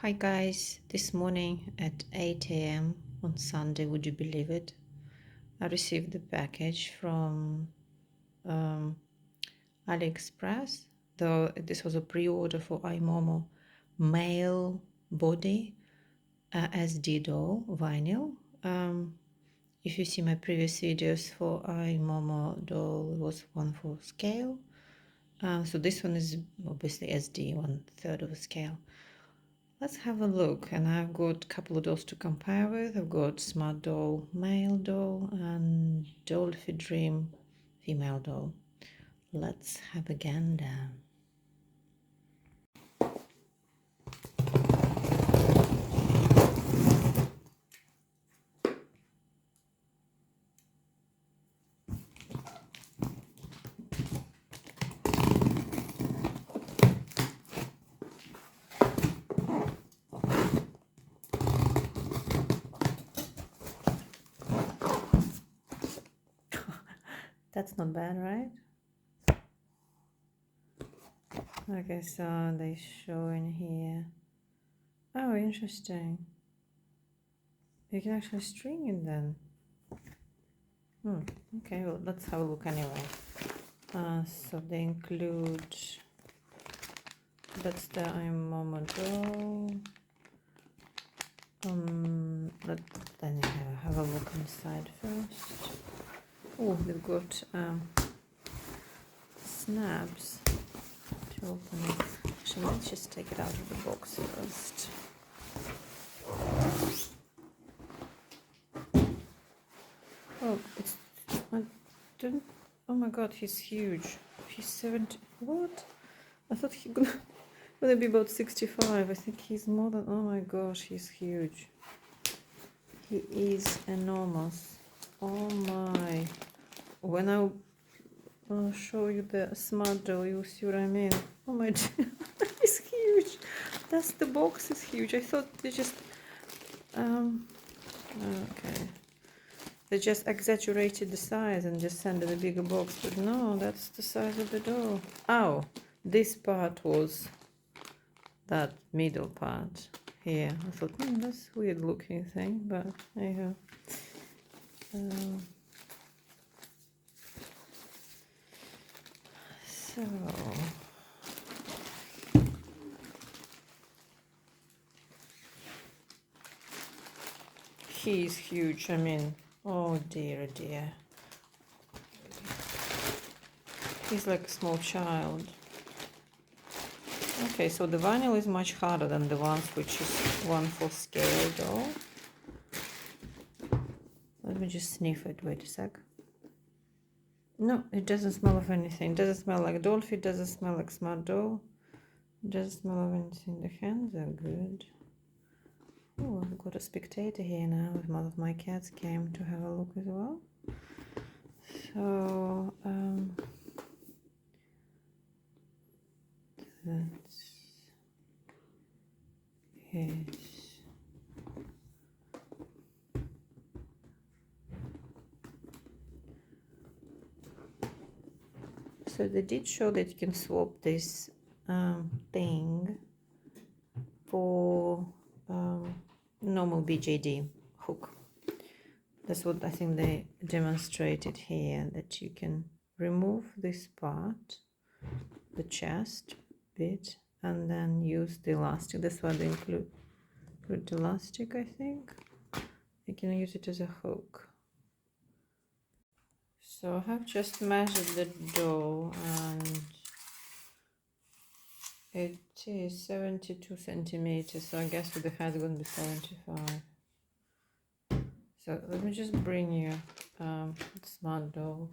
Hi guys, this morning at 8 a.m. on Sunday, would you believe it? I received the package from AliExpress, though this was a pre-order for Imomodoll Male body SD doll vinyl. If you see my previous videos for Imomodoll, it was 1/4 scale. So this one is obviously SD, 1/3 of a scale. Let's have a look, and I've got a couple of dolls to compare with. I've got Imomodoll Male doll and Dollfie Dream female doll. Let's have a gander. That's not bad, right? Okay, so they show in here. Oh, interesting. You can actually string it then. Okay, well, let's have a look anyway. So they include, that's the Imomodoll. Then have a look inside first. Oh, we've got snaps to open it. Actually, let's just take it out of the box first. Oh, it's, I didn't, oh my god, he's huge. He's 70, what? I thought he gonna be about 65. I think he's more than, oh my gosh, he's huge. He is enormous. Oh my. When I'll show you the smart doll, you'll see what I mean. Oh my god, it's huge. That's the box is huge. I thought they just okay. They just exaggerated the size and just sent it a bigger box, but no, that's the size of the doll. Oh, this part was that middle part here. I thought, that's a weird looking thing, but there you go. So he's huge. I mean, oh dear, dear. He's like a small child. Okay, so the vinyl is much harder than the ones which is 1/4 scale doll. Let me just sniff it. Wait a sec. No, it doesn't smell of anything. It doesn't smell like Dollfie. It doesn't smell like smart doll. It doesn't smell of anything. The hands are good. Oh, I've got a spectator here now. One of my cats came to have a look as well. So that's it. So they did show that you can swap this thing for normal BJD hook. That's what I think they demonstrated here, that you can remove this part, the chest bit, and then use the elastic. That's why they include elastic, I think. You can use it as a hook. So I have just measured the doll, and it is 72 centimeters, so I guess with the head it's going to be 75. So let me just bring you smart doll.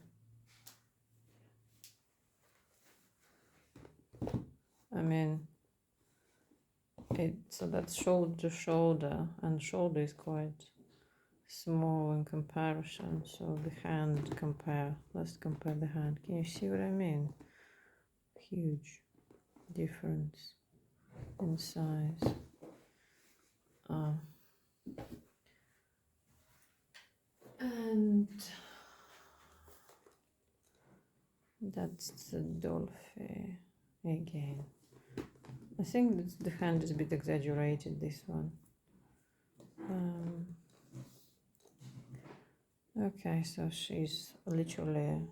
I mean, so that's shoulder to shoulder, and shoulder is quite small in comparison. So the hand let's compare the hand. Can you see what I mean? Huge difference in size. And that's the Dollfie again. I think the hand is a bit exaggerated, this one. Okay, so she's literally,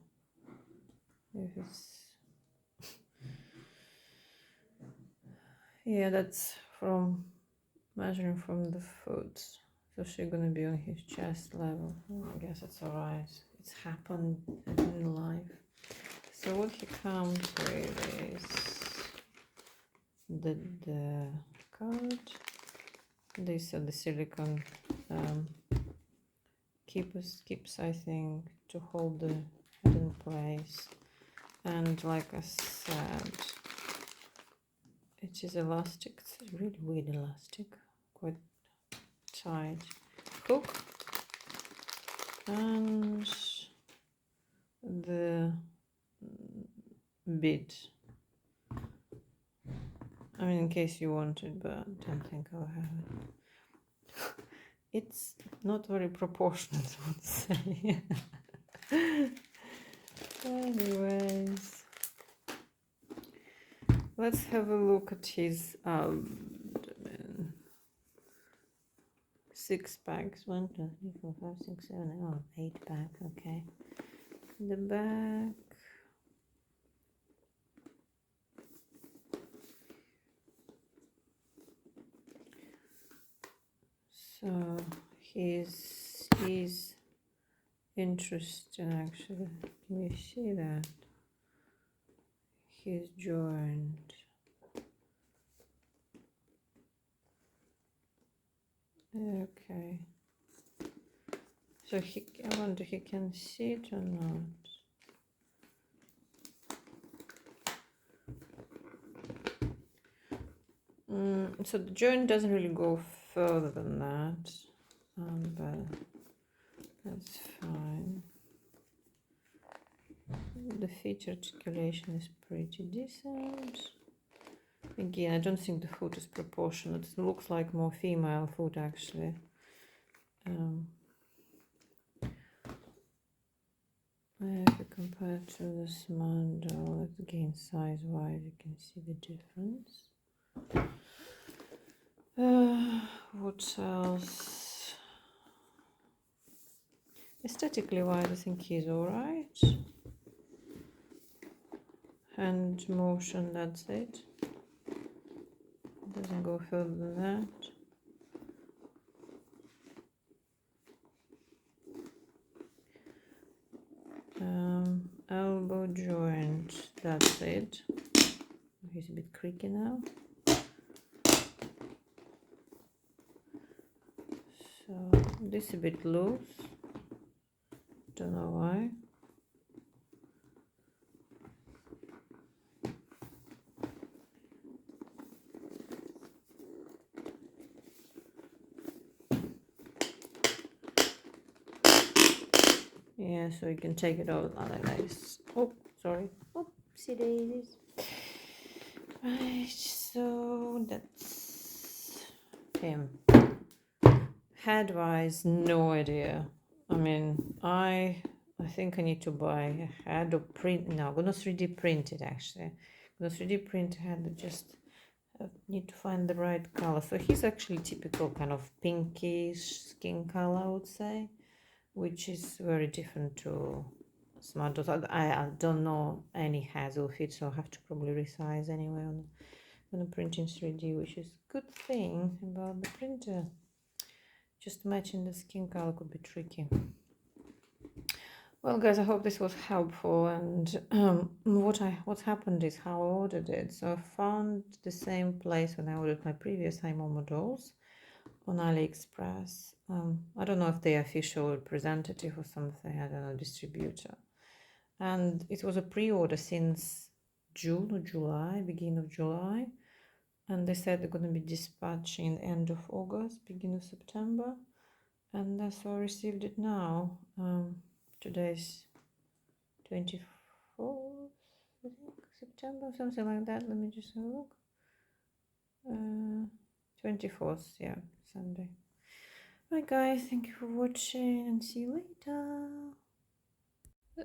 if it's, yeah, that's from measuring from the foot. So she's gonna be on his chest level. I guess it's alright. It's happened in life. So what he comes with is the card. These are the silicone keeps, I think, to hold the head in place. And like I said, it is elastic. It's really weird elastic, quite tight hook, and the bead. I mean, in case you wanted, but I don't think I'll have it. It's not very proportionate, I would say. Anyways, let's have a look at his abdomen. 6 packs. 1, 2, 3, 4, 5, 6, 7, 8 pack. Okay. The back. So he's interesting, actually. Can you see that? He's joined. Okay. So I wonder he can see it or not. So the joint doesn't really go further than that, but that's fine. The feet articulation is pretty decent. Again, I don't think the foot is proportionate. It looks like more female foot, actually. If you compare to the small doll, again, size-wise, you can see the difference. What else? Aesthetically wise, I think he's alright. Hand motion, that's it. Doesn't go further than that. Elbow joint, that's it. He's a bit creaky now. So this is a bit loose. Don't know why. Yeah, so you can take it out like this. Oh, sorry. Oopsie daisies. Right, so that's him. Head-wise, no idea. I mean, I think I need to buy a head or print. No, I'm gonna 3D print it, actually. I'm gonna 3D print a head. I just need to find the right color. So he's actually typical kind of pinkish skin color, I would say, which is very different to smart dolls. I don't know any heads will fit, so I have to probably resize anyway on the printing 3D, which is a good thing about the printer. Just matching the skin color could be tricky. Well, guys, I hope this was helpful. And what happened is how I ordered it. So I found the same place when I ordered my previous Imomodoll on AliExpress. I don't know if they're official representative or something. I don't know, distributor. And it was a pre-order since June or July, beginning of July. And they said they're going to be dispatching end of August, beginning of September. And that's why I received it now. Today's 24th, I think, September, something like that. Let me just have a look. 24th, yeah, Sunday. Bye guys, thank you for watching and see you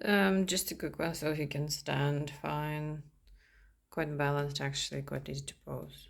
later. Just a quick one so he can stand fine. Quite balanced, actually, quite easy to pose.